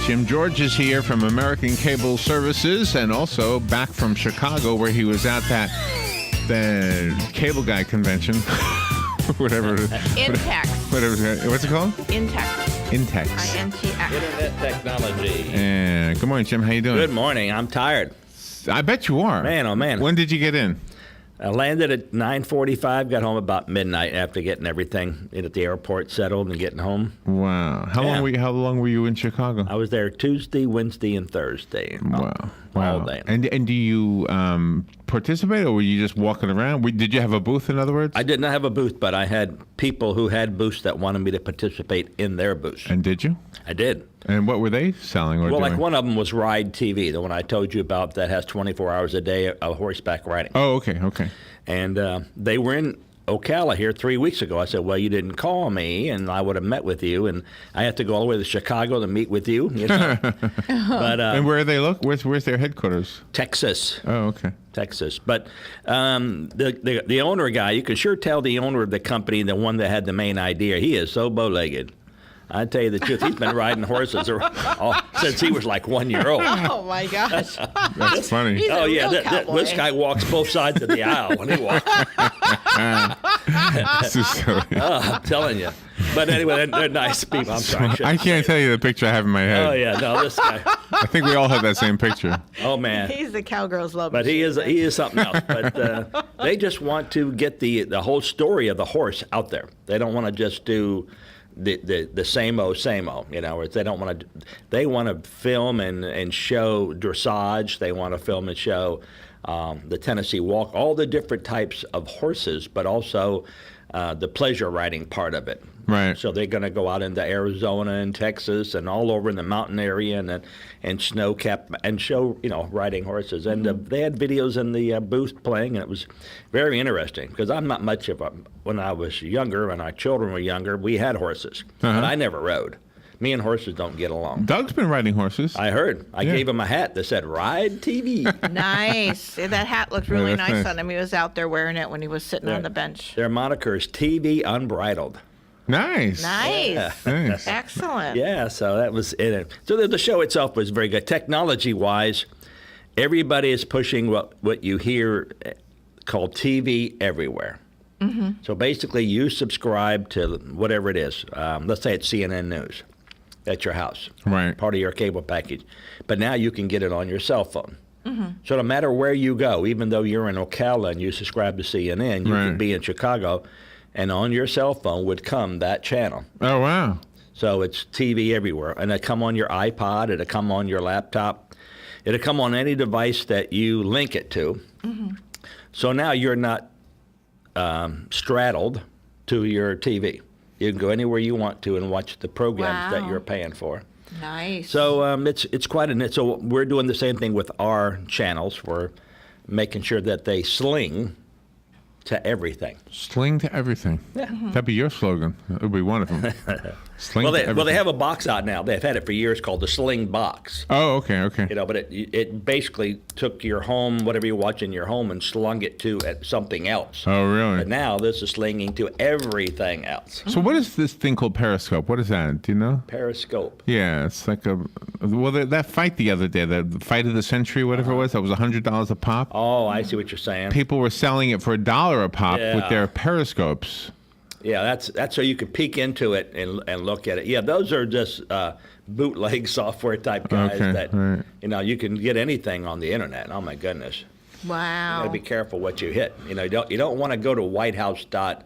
Jim George is here from American Cable Services and also back from Chicago where he was at the Cable Guy convention. Whatever. Intex. What's it called? Intex. Intex. Internet technology. And good morning, Jim. How you doing? Good morning. I'm tired. I bet you are. Man, oh man. When did you get in? I landed at 9:45, got home about midnight after getting everything in at the airport settled and getting home. Wow. How long were you in Chicago? I was there Tuesday, Wednesday, and Thursday. Wow. All day. And do you participate, or were you just walking around? Did you have a booth, in other words? I did not have a booth, but I had people who had booths that wanted me to participate in their booths. And did you? I did. And what were they selling or doing? Like one of them was Ride TV, the one I told you about that has 24 hours a day of horseback riding. Oh, okay. And they were in Ocala here 3 weeks ago. I said, well, you didn't call me, and I would have met with you. And I had to go all the way to Chicago to meet with you. But and where are they Where's their headquarters? Texas. Oh, okay. Texas. But the owner guy, you can sure tell the owner of the company, the one that had the main idea, he is so bow-legged. I tell you the truth, he's been riding horses since he was like 1 year old. Oh, my gosh. That's funny. He's a real cowboy. This guy walks both sides of the aisle when he walks. This is silly. I'm telling you. But anyway, they're nice people. I'm sorry. I can't tell you the picture I have in my head. Oh, yeah. No, this guy. I think we all have that same picture. Oh, man. He's the cowgirl's love But machine. he is something else. But they just want to get the whole story of the horse out there. They don't want to just do the same old, you know, where they don't want to. They want to film and show dressage. They want to film and show the Tennessee Walk, all the different types of horses, but also the pleasure riding part of it. Right. So they're going to go out into Arizona and Texas and all over in the mountain area and snow cap and show, you know, riding horses. And they had videos in the booth playing, and it was very interesting because I'm not much of a. When I was younger, when our children were younger, we had horses, but I never rode. Me and horses don't get along. Doug's been riding horses. I heard. I gave him a hat that said "Ride TV." Nice. That hat looked really that's nice nice. on him. He was out there wearing it when he was sitting on the bench. Their moniker is TV Unbridled. Nice. Nice. Nice. Excellent. Yeah, so that was it. So the show itself was very good. Technology-wise, everybody is pushing what you hear called TV everywhere. Mm-hmm. So basically, you subscribe to whatever it is. Let's say it's CNN News at your house. Right. Part of your cable package. But now you can get it on your cell phone. Mm-hmm. So no matter where you go, even though you're in Ocala and you subscribe to CNN, you can be in Chicago, and on your cell phone would come that channel. Oh, wow. So it's TV everywhere. And it'll come on your iPod. It'll come on your laptop. It'll come on any device that you link it to. Mm-hmm. So now you're not straddled to your TV. You can go anywhere you want to and watch the programs that you're paying for. Nice. So it's quite a. So we're doing the same thing with our channels. We're making sure that they sling to everything. Sling to everything. Yeah. That'd be your slogan. That would be one of them. Sling to everything. Well, they have a box out now. They've had it for years called the Sling Box. Oh, okay. You know, but it basically took your home, whatever you watch in your home, and slung it to something else. Oh, really? But now this is slinging to everything else. So what is this thing called Periscope? What is that? Do you know? Periscope. Yeah, it's like that fight the other day, the fight of the century, whatever it was, that was $100 a pop. Oh, I see what you're saying. People were selling it for $1 a pop with their periscopes. Yeah, that's so you could peek into it and look at it. Yeah, those are just bootleg software type guys you know, you can get anything on the internet. Oh my goodness. Wow. You got to be careful what you hit. You know, you don't want to go to whitehouse.com.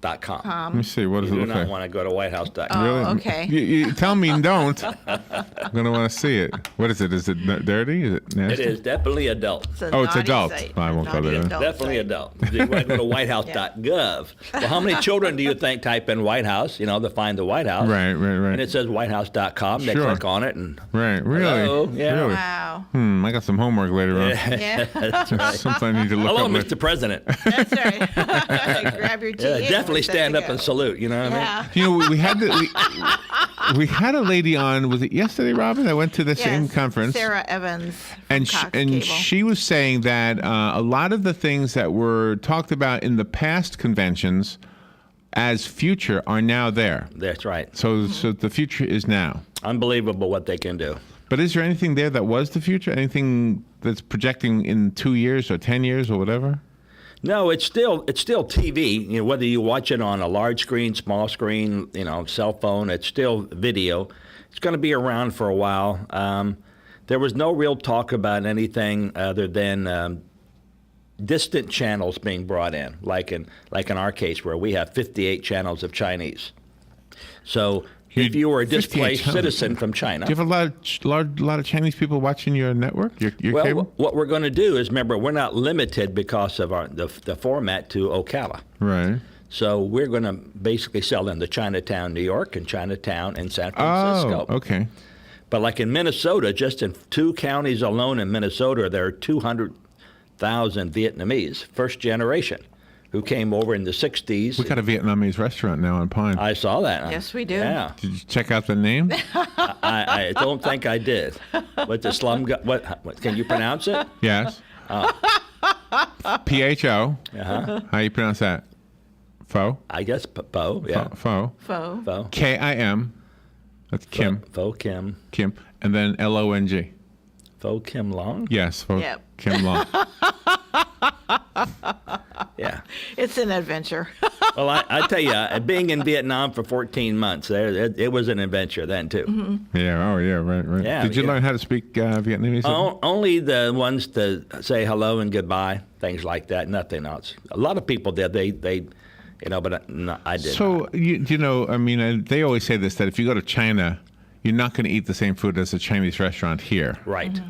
Let me see. What does it You do look not like? want to go to whitehouse.com. Really? Oh, okay. You tell me don't. I'm going to want to see it. What is it? Is it dirty? Is it nasty? It is definitely adult. It's a Oh, it's naughty adult. site. I won't go Naughty there. adult Definitely site. adult. You want to go to whitehouse.gov. Well, how many children do you think type in White House, you know, to find the White House? Right. And it says whitehouse.com. They Sure. click on it and Right. Really? Hello? Yeah. Really? Wow. I got some homework later on. Yeah. that's right. Something I need to look Hello, up. Mr. President. That's right. Grab your tea. Yeah, and definitely we're set stand to up go. and salute, you know what I mean? Yeah. You know, we had a lady on. Was it yesterday, Robin? I went to the same Yes, conference. Sarah Evans. And Cox Cable. she was saying that a lot of the things that were talked about in the past conventions as future are now there. That's right. So the future is now. Unbelievable what they can do. But is there anything there that was the future? Anything that's projecting in 2 years or 10 years or whatever? No, it's still TV. You know, whether you watch it on a large screen, small screen, cell phone, it's still video. It's going to be around for a while. There was no real talk about anything other than distant channels being brought in, like in our case where we have 58 channels of Chinese. So if you were a 58 displaced channels. citizen from China. Do you have a lot of Chinese people watching your network, your Well, cable? what we're going to do is, remember, we're not limited because of the format to Ocala. Right. So we're going to basically sell them to Chinatown, New York, and Chinatown in San Francisco. Oh, okay. But like in Minnesota, just in 2 counties alone in Minnesota, there are 200,000 Vietnamese, first generation, who came over in the 60s. We got a Vietnamese restaurant now on Pine. I saw that. Yes, we do. Yeah. Did you check out the name? I don't think I did. But the slum, what can you pronounce it? Yes. PHO. Uh-huh. How you pronounce that? Pho? I guess Po, yeah. Pho. Faux. Pho. Kim. That's Kim. Pho Kim. Kim. And then LONG. Pho Kim Long? Yes. Pho Yep. Kim Long. Yeah. It's an adventure. Well, I tell you, being in Vietnam for 14 months, it was an adventure then, too. Mm-hmm. Yeah. Oh, yeah. Right. Yeah, Did you yeah. learn how to speak Vietnamese? Only the ones to say hello and goodbye, things like that, nothing else. A lot of people did. They but I didn't. So, they always say this, that if you go to China, you're not going to eat the same food as a Chinese restaurant here. Right. Mm-hmm.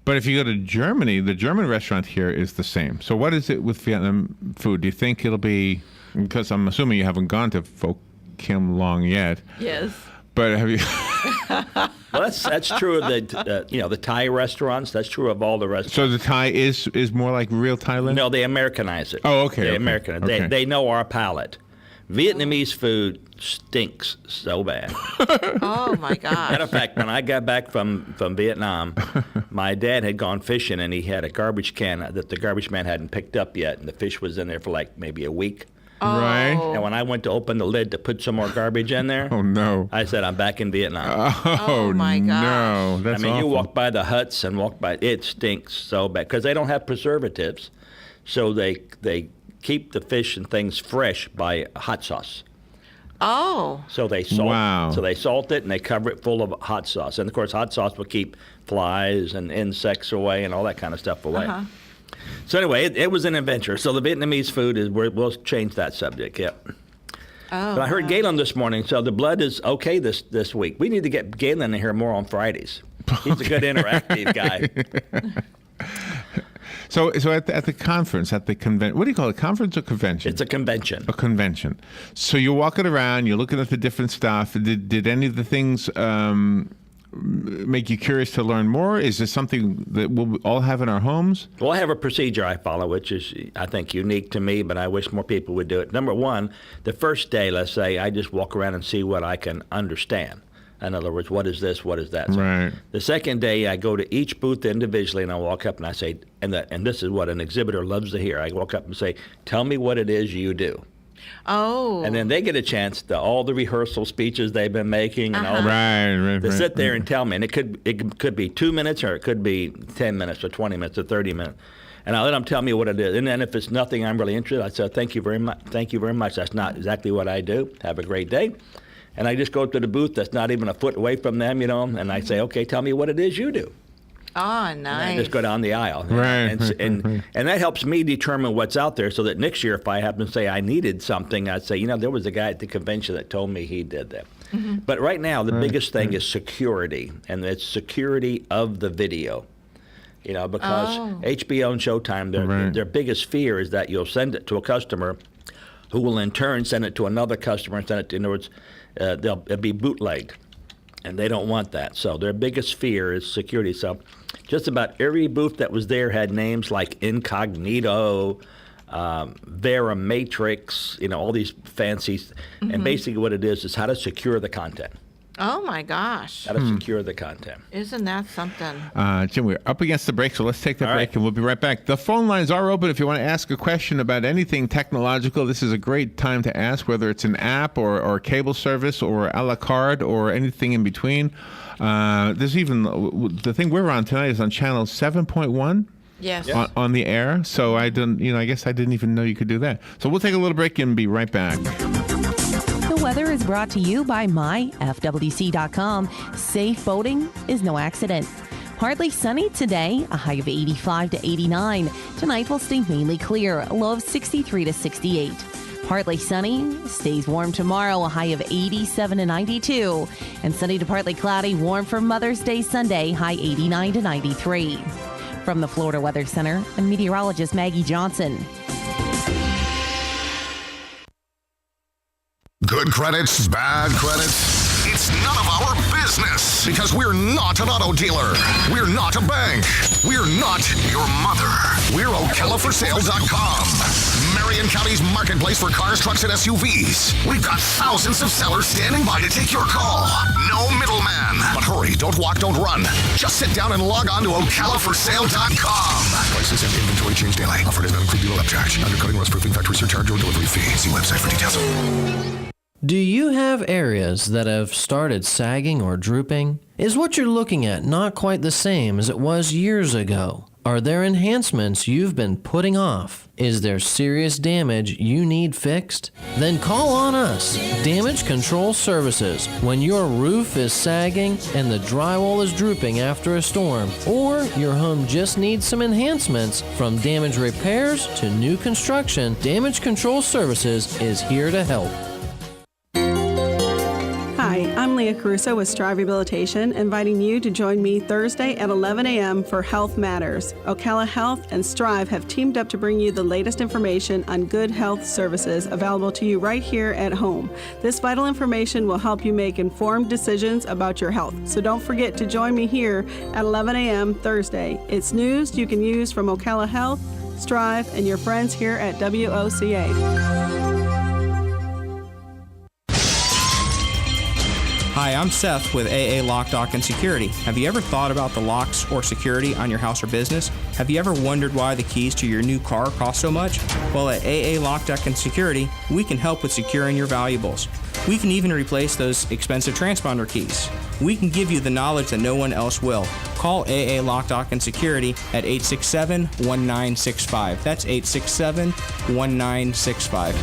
But if you go to Germany, the German restaurant here is the same. So what is it with Vietnam food? Do you think it'll be, because I'm assuming you haven't gone to Pho Kim Long yet, Yes. but have you? Well, that's true of the Thai restaurants. That's true of all the restaurants. So the Thai is more like real Thailand? No, they Americanize it. Oh, okay, They okay, Americanize. okay. They know our palate. Vietnamese food stinks so bad. Oh my gosh. Matter of fact, when I got back from Vietnam, my dad had gone fishing and he had a garbage can that the garbage man hadn't picked up yet, and the fish was in there for like maybe a week. Right? And when I went to open the lid to put some more garbage in there, Oh, no. I said, I'm back in Vietnam. Oh, my no. gosh. That's I mean, awful. you walk by the huts and walk by, it stinks so bad because they don't have preservatives. So they keep the fish and things fresh by hot sauce. Oh. So they salt. Wow. So they salt it and they cover it full of hot sauce. And of course, hot sauce will keep flies and insects away and all that kind of stuff away. Uh-huh. So anyway, it was an adventure. So the Vietnamese food is we'll change that subject. Yep. Oh. But I heard Galen this morning. So the blood is okay this week. We need to get Galen in here more on Fridays. He's a good interactive guy. So at the conference, at the convention, what do you call it, conference or convention? It's a convention. A convention. So you're walking around, you're looking at the different stuff. Did any of the things make you curious to learn more? Is this something that we'll all have in our homes? Well, I have a procedure I follow, which is, I think, unique to me, but I wish more people would do it. Number one, the first day, let's say, I just walk around and see what I can understand. In other words, what is this? What is that? So Right. the second day, I go to each booth individually, and I walk up and I say, and this is what an exhibitor loves to hear. I walk up and say, tell me what it is you do. Oh. And then they get a chance to all the rehearsal speeches they've been making and all that. Right. They sit there and tell me, and it could be 2 minutes, or it could be 10 minutes, or 20 minutes, or 30 minutes, and I let them tell me what it is. And then if it's nothing I'm really interested, I say, thank you very much. Thank you very much. That's not exactly what I do. Have a great day. And I just go up to the booth that's not even a foot away from them, and I say, okay, tell me what it is you do. Oh, And nice. I just go down the aisle. Right, And that helps me determine what's out there, so that next year, if I happen to say I needed something, I'd say, there was a guy at the convention that told me he did that. Mm-hmm. But right now, the biggest thing is security, and it's security of the video. Because Oh. HBO and Showtime, Right. their biggest fear is that you'll send it to a customer who will in turn send it to another customer and send it to, in other words, it'll be bootlegged. And they don't want that. So their biggest fear is security. So just about every booth that was there had names like Incognito, Vera Matrix, all these fancy. And basically what it is how to secure the content. Oh my gosh. How to secure the content. Isn't that something? Jim, we're up against the break, so let's take the All break right. and we'll be right back. The phone lines are open if you want to ask a question about anything technological. This is a great time to ask, whether it's an app or cable service or a la carte or anything in between. There's even the thing we're on tonight is on channel 7.1. Yes. On the air. So I guess I didn't even know you could do that. So we'll take a little break and be right back. The weather is brought to you by myfwc.com. Safe boating is no accident. Partly sunny today, a high of 85 to 89. Tonight will stay mainly clear, a low of 63 to 68. Partly sunny, stays warm tomorrow, a high of 87 to 92. And sunny to partly cloudy, warm for Mother's Day Sunday, high 89 to 93. From the Florida Weather Center, I'm meteorologist Maggie Johnson. Good credits, bad credits. It's none of our business because we're not an auto dealer. We're not a bank. We're not your mother. We're OcalaForSale.com. Marion County's marketplace for cars, trucks, and SUVs. We've got thousands of sellers standing by to take your call. No middleman. But hurry, don't walk, don't run. Just sit down and log on to OcalaForSale.com. Prices and inventory change daily. Offer does not include dealer upcharge. Undercutting, rust-proofing, factory surcharge, or delivery fee. See website for details. Do you have areas that have started sagging or drooping? Is what you're looking at not quite the same as it was years ago? Are there enhancements you've been putting off? Is there serious damage you need fixed? Then call on us, Damage Control Services, when your roof is sagging and the drywall is drooping after a storm, or your home just needs some enhancements. From damage repairs to new construction, Damage Control Services is here to help. Hi, I'm Leah Caruso with Strive Rehabilitation, inviting you to join me Thursday at 11 a.m. for Health Matters. Ocala Health and Strive have teamed up to bring you the latest information on good health services available to you right here at home. This vital information will help you make informed decisions about your health. So don't forget to join me here at 11 a.m. Thursday. It's news you can use from Ocala Health, Strive, and your friends here at WOCA. Hi, I'm Seth with AA Lock, Dock, and Security. Have you ever thought about the locks or security on your house or business? Have you ever wondered why the keys to your new car cost so much? Well, at AA Lock, Dock, and Security, we can help with securing your valuables. We can even replace those expensive transponder keys. We can give you the knowledge that no one else will. Call AA Lock, Dock, and Security at 867-1965. That's 867-1965.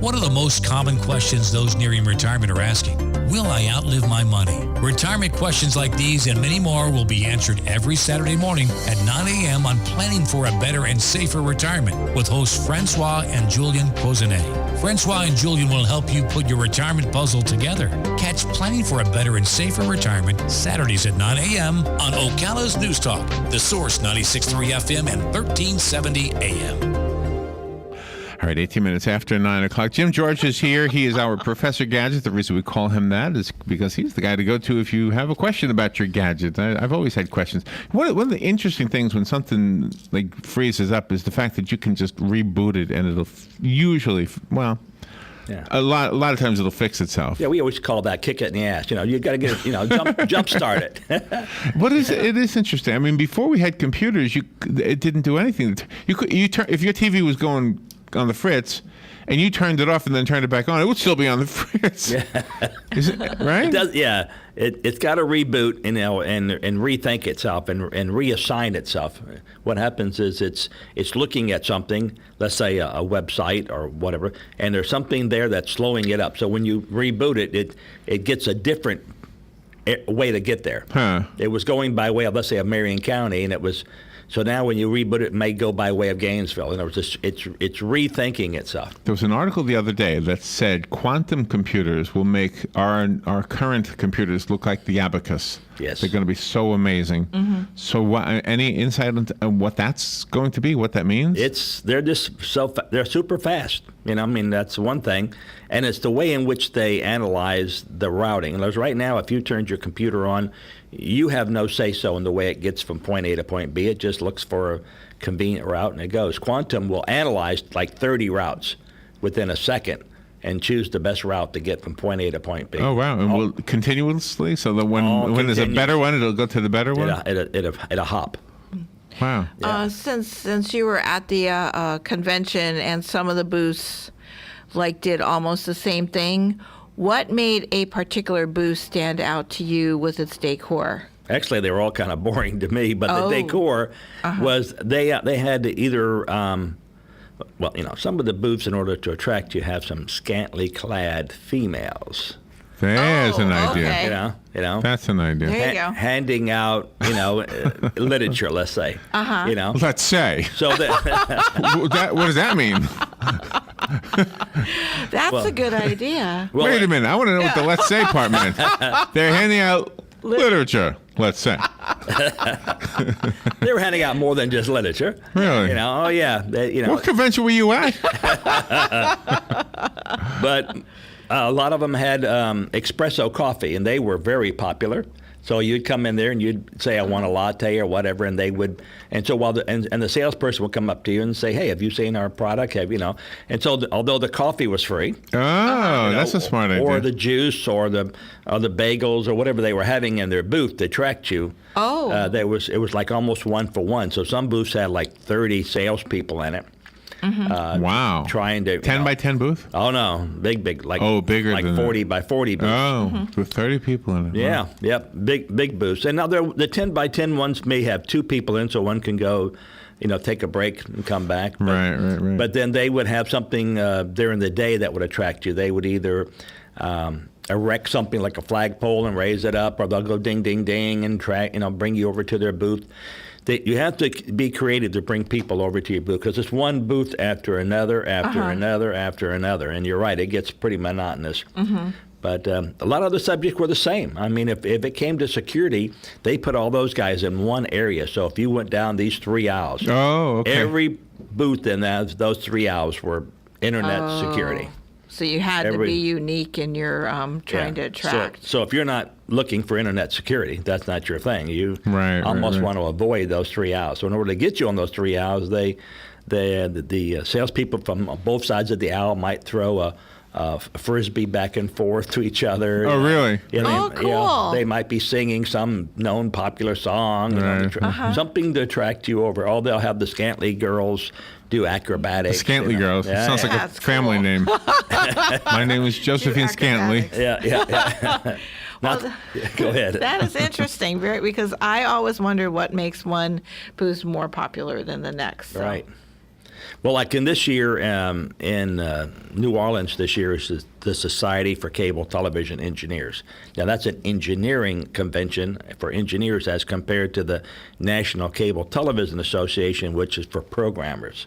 One of the most common questions those nearing retirement are asking, will I outlive my money? Retirement questions like these and many more will be answered every Saturday morning at 9 a.m. on Planning for a Better and Safer Retirement with hosts Francois and Julian Pozenet. Francois and Julian will help you put your retirement puzzle together. Catch Planning for a Better and Safer Retirement Saturdays at 9 a.m. on Ocala's News Talk, The Source 96.3 FM and 1370 AM. All right, 18 minutes after 9 o'clock. Jim George is here. He is our Professor Gadget. The reason we call him that is because he's the guy to go to if you have a question about your gadget. I've always had questions. One of the interesting things when something like freezes up is the fact that you can just reboot it and it'll usually, well, Yeah. a lot of times it'll fix itself. Yeah, we always call that kick it in the ass. You got to get it, jump start it. It is interesting. I mean, before we had computers, it didn't do anything. You turn if your TV was going on the fritz, and you turned it off and then turned it back on, it would still be on the fritz. Yeah. Is it right? It does, yeah. It's got to reboot, and rethink itself and reassign itself. What happens is it's looking at something, let's say a website or whatever, and there's something there that's slowing it up. So when you reboot it gets a different way to get there. Huh. It was going by way of, let's say, of Marion County, and it was. So now when you reboot it may go by way of Gainesville. In other words, it's rethinking itself. There was an article the other day that said quantum computers will make our current computers look like the abacus. Yes. They're going to be so amazing. Mm-hmm. So any insight into what that's going to be, what that means? They're super fast. I mean, that's one thing. And it's the way in which they analyze the routing. And right now, if you turned your computer on, you have no say-so in the way it gets from point A to point B. It just looks for a convenient route and it goes. Quantum will analyze like 30 routes within a second and choose the best route to get from point A to point B. Oh, wow. And will continuously? So that when there's a better one, it'll go to the better one? It'll hop. Wow. Since you were at the convention and some of the booths did almost the same thing, what made a particular booth stand out to you with its decor? Actually, they were all kind of boring to me, but the decor was they had to either some of the booths, in order to attract you, have some scantily clad females. There's an idea. Okay. You know. That's an idea. There you go. Handing out, literature, let's say. Let's say. So that, what does that mean? That's a good idea. well, Wait a minute. I want to know what the let's say part meant. They're handing out literature, let's say. they were handing out more than just literature. Really? Oh yeah. What convention were you at? But a lot of them had espresso coffee, and they were very popular. So you'd come in there and you'd say, I want a latte or whatever, and they would. And so while the salesperson would come up to you and say, hey, have you seen our product? And so although the coffee was free. Oh, that's a smart idea. Or the juice or the bagels or whatever they were having in their booth to attract you. Oh. It was like almost 1 for 1. So some booths had like 30 salespeople in it. Wow. Trying to 10 by 10 booth? Oh no, big bigger like than 40 by 40 booth. Oh, with 30 people in it. Yeah, Wow. yep, big booths. And now the 10 by 10 ones may have 2 people in, so one can go, take a break and come back. But, Right. But then they would have something during the day that would attract you. They would either erect something like a flagpole and raise it up, or they'll go ding, ding, ding, and bring you over to their booth. You have to be creative to bring people over to your booth, because it's one booth after another, after another. And you're right, it gets pretty monotonous. But a lot of the subjects were the same. I mean, if it came to security, they put all those guys in one area. So if you went down these 3 aisles, every booth in those 3 aisles were internet security. So you had to be unique in your trying to attract. So if you're not looking for internet security, that's not your thing. You Right. want to avoid those 3 aisles. So in order to get you on those 3 aisles, the salespeople from both sides of the aisle might throw a frisbee back and forth to each other. Oh, really? Cool. They might be singing some known popular song, Right. something to attract you over. Or they'll have the Scantly girls do acrobatics. Scantley Girls. Yeah, Sounds like a That's family cool. name. My name is Josephine Scantley. acrobatics. Yeah. Go ahead. That is interesting, because I always wonder what makes one booth more popular than the next. So. Right. Well, like in this year, in New Orleans this year is the Society for Cable Television Engineers. Now, that's an engineering convention for engineers as compared to the National Cable Television Association, which is for programmers.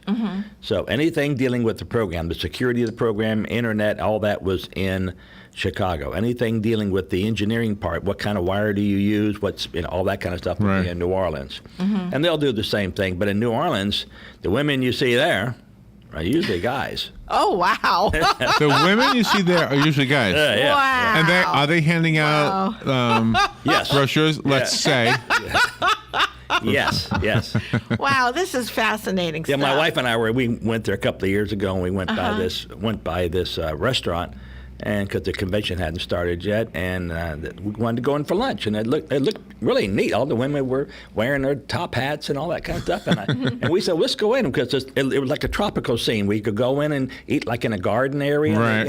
So anything dealing with the program, the security of the program, internet, all that was in Chicago. Anything dealing with the engineering part, what kind of wire do you use, all that kind of stuff will be in New Orleans. And they'll do the same thing. But in New Orleans, the women you see there are usually guys. Oh, wow. The women you see there are usually guys. Yeah. Wow. And are they handing out Yes. brochures, let's say? Yes. Wow, this is fascinating Yeah, stuff. my wife and I we went there a couple of years ago, and we went by this restaurant, and because the convention hadn't started yet, and we wanted to go in for lunch, and it looked really neat. All the women were wearing their top hats and all that kind of stuff, and we said, let's go in, because it was like a tropical scene. We could go in and eat like in a garden area, Right.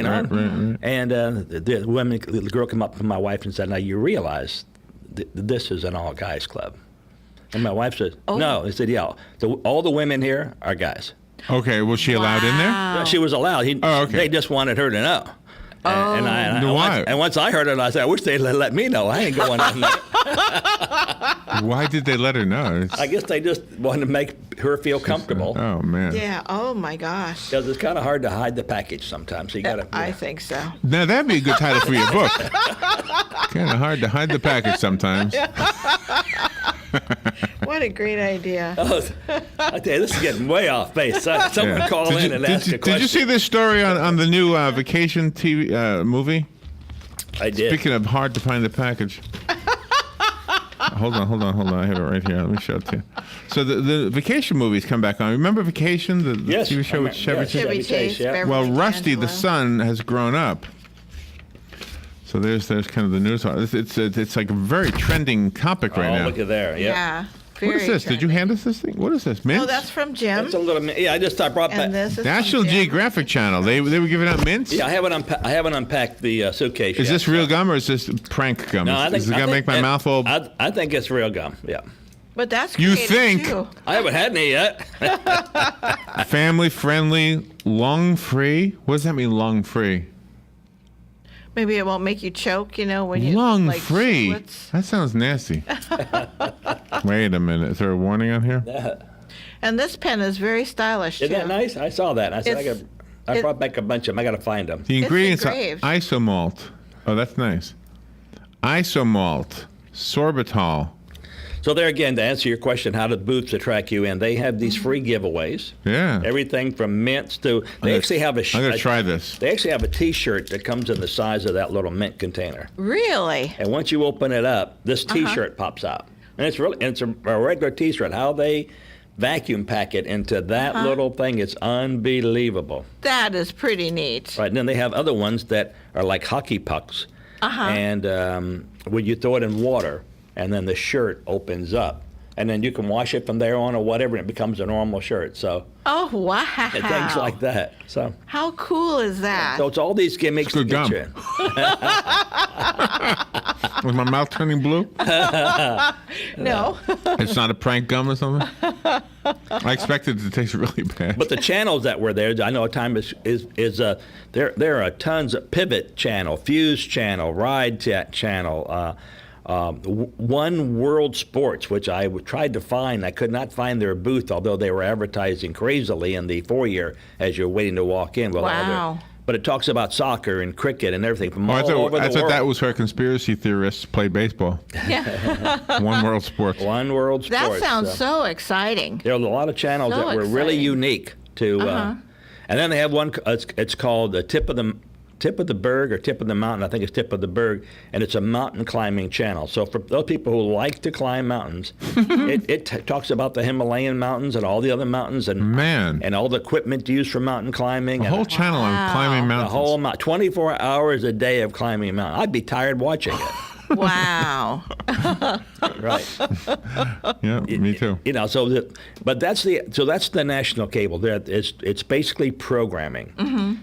And the girl came up to my wife and said, "Now you realize this is an all guys club." And my wife said, "No." I said, "Yeah, all the women here are guys." Okay, was she allowed in there? She was allowed. They just wanted her to know. And once I heard it, I said, I wish they'd let me know. I ain't going in there. Why did they let her know? I guess they just wanted to make her feel comfortable. Oh, man. Yeah, oh my gosh. Because it's kind of hard to hide the package sometimes. So you gotta. I think so. Now, that'd be a good title for your book. Kind of hard to hide the package sometimes. What a great idea. I tell you, this is getting way off base. Someone call in and ask a question. Did you see this story on the new vacation TV movie? I did. Speaking of hard to find the package. Hold on. I have it right here. Let me show it to you. So the vacation movies come back on. Remember Vacation, the Yes, TV show with Chevy Chase? Chevy Chase, yeah. Beverly Well, Rusty the D'Angelo. son has grown up. So there's kind of the news. It's like a very trending topic right now. Look at there. Yep. Yeah. What is this? Did you hand us this thing? What is this? Mints? Oh, that's from Jim. It's a little. Yeah, I brought back. And this is National from Jim. Geographic Channel. They were giving out mints. Yeah, I haven't unpacked the suitcase. Is yet, this real so- gum or is this prank gum? No, I think is it I gonna think make my that- mouth all? I think it's real gum. Yeah. But that's You creative, think? too. I haven't had any yet. Family friendly, lung free. What does that mean, lung free? Maybe it won't make you choke, when you Lung like free. Schlitz. That sounds nasty. Wait a minute. Is there a warning on here? And this pen is very stylish too. Isn't that nice? I saw that. I said It's- I brought back a bunch of them. I got to find them. The ingredients are engraved. isomalt. Oh, that's nice. Isomalt, sorbitol. So there again, to answer your question, how do booths attract you in? They have these free giveaways. Yeah. Everything from mints to. They actually have a. I'm gonna try this. They actually have a T-shirt that comes in the size of that little mint container. Really? And once you open it up, this T-shirt pops out, and it's a regular T-shirt. How they vacuum pack it into that little thing, it's unbelievable. That is pretty neat. Right, and then they have other ones that are like hockey pucks, and when you throw it in water, and then the shirt opens up, and then you can wash it from there on or whatever, and it becomes a normal shirt. So Oh, wow. and things like that. So. How cool is that? So it's all these gimmicks It's to good get gum. you in. Was my mouth turning blue? No. It's not a prank gum or something? I expected it to taste really bad. But the channels that were there, I know at time there are tons of Pivot channel, Fuse channel, Ride channel, One World Sports, which I tried to find. I could not find their booth, although they were advertising crazily in the foyer as you're waiting to walk in. Well, Wow. But it talks about soccer and cricket and everything from Oh, all over the I thought world. that was where conspiracy theorists played baseball. Yeah. One World Sports. One World That Sports. sounds so exciting. There are a lot of channels So that were really exciting. unique to, and then they have one. It's called the Tip of the Berg or Tip of the Mountain. I think it's Tip of the Berg, and it's a mountain climbing channel. So for those people who like to climb mountains, it talks about the Himalayan mountains and all the other mountains and all the equipment used for mountain climbing. A and whole channel on climbing the mountains. whole 24 hours a day of climbing a mountain. I'd be tired watching it. Wow. Right. Yeah, me too. But that's the national cable. It's basically programming,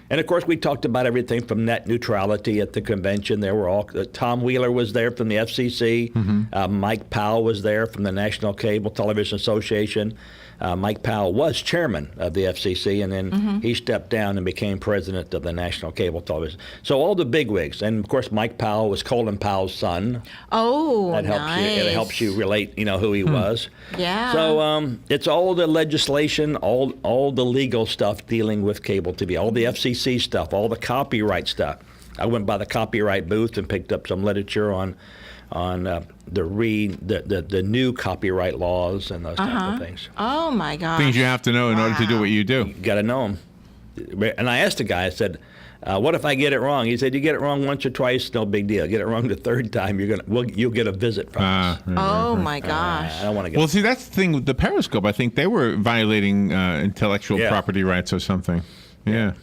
and of course we talked about everything from net neutrality at the convention. There were all Tom Wheeler was there from the FCC, Mike Powell was there from the National Cable Television Association. Mike Powell was chairman of the FCC, and then he stepped down and became president of the National Cable Television. So all the bigwigs, and of course Mike Powell was Colin Powell's son. Oh, That helps nice. you. It helps you relate, who he was. Yeah. So it's all the legislation, all the legal stuff dealing with cable TV, all the FCC stuff, all the copyright stuff. I went by the copyright booth and picked up some literature on the new copyright laws and those type of things. Oh, my gosh. Things you have to know in order to do what you do. You got to know them. And I asked the guy, I said, what if I get it wrong? He said, you get it wrong once or twice, no big deal. Get it wrong the third time, you'll get a visit from us. Oh, my gosh. I don't want to get. Well, see, that's the thing with the Periscope. I think they were violating intellectual Yeah. property rights or something. Yeah.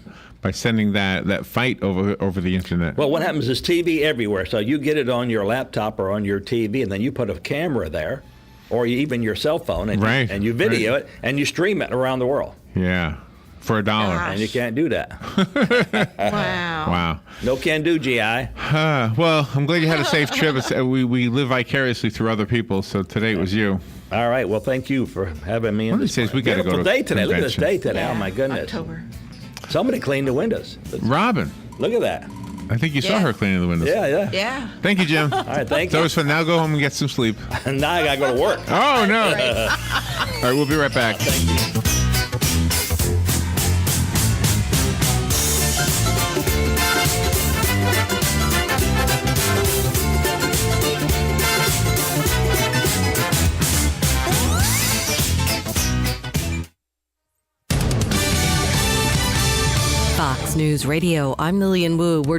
By sending that fight over the internet. Well, what happens is TV everywhere. So you get it on your laptop or on your TV, and then you put a camera there, or even your cell phone, and, Right, and you video it, and you stream it around the world. Yeah. For $1. Gosh. And you can't do that. Wow. Wow. No can do, GI. Well, I'm glad you had a safe trip. We live vicariously through other people, so today it was you. All right. Well, thank you for having me. One of these days we got to go to Beautiful day today. Look at this convention. day today. Yeah. Oh my goodness. October. Somebody cleaned the windows. Robin, Look at that. I think you saw Yeah. her cleaning the windows. Yeah. Yeah. Thank you, Jim. All right. Thank So you. it's fun. Now go home and get some sleep. And now I gotta go to work. Oh, no. All right, we'll be right back. Fox News Radio, I'm Lillian Wu. We're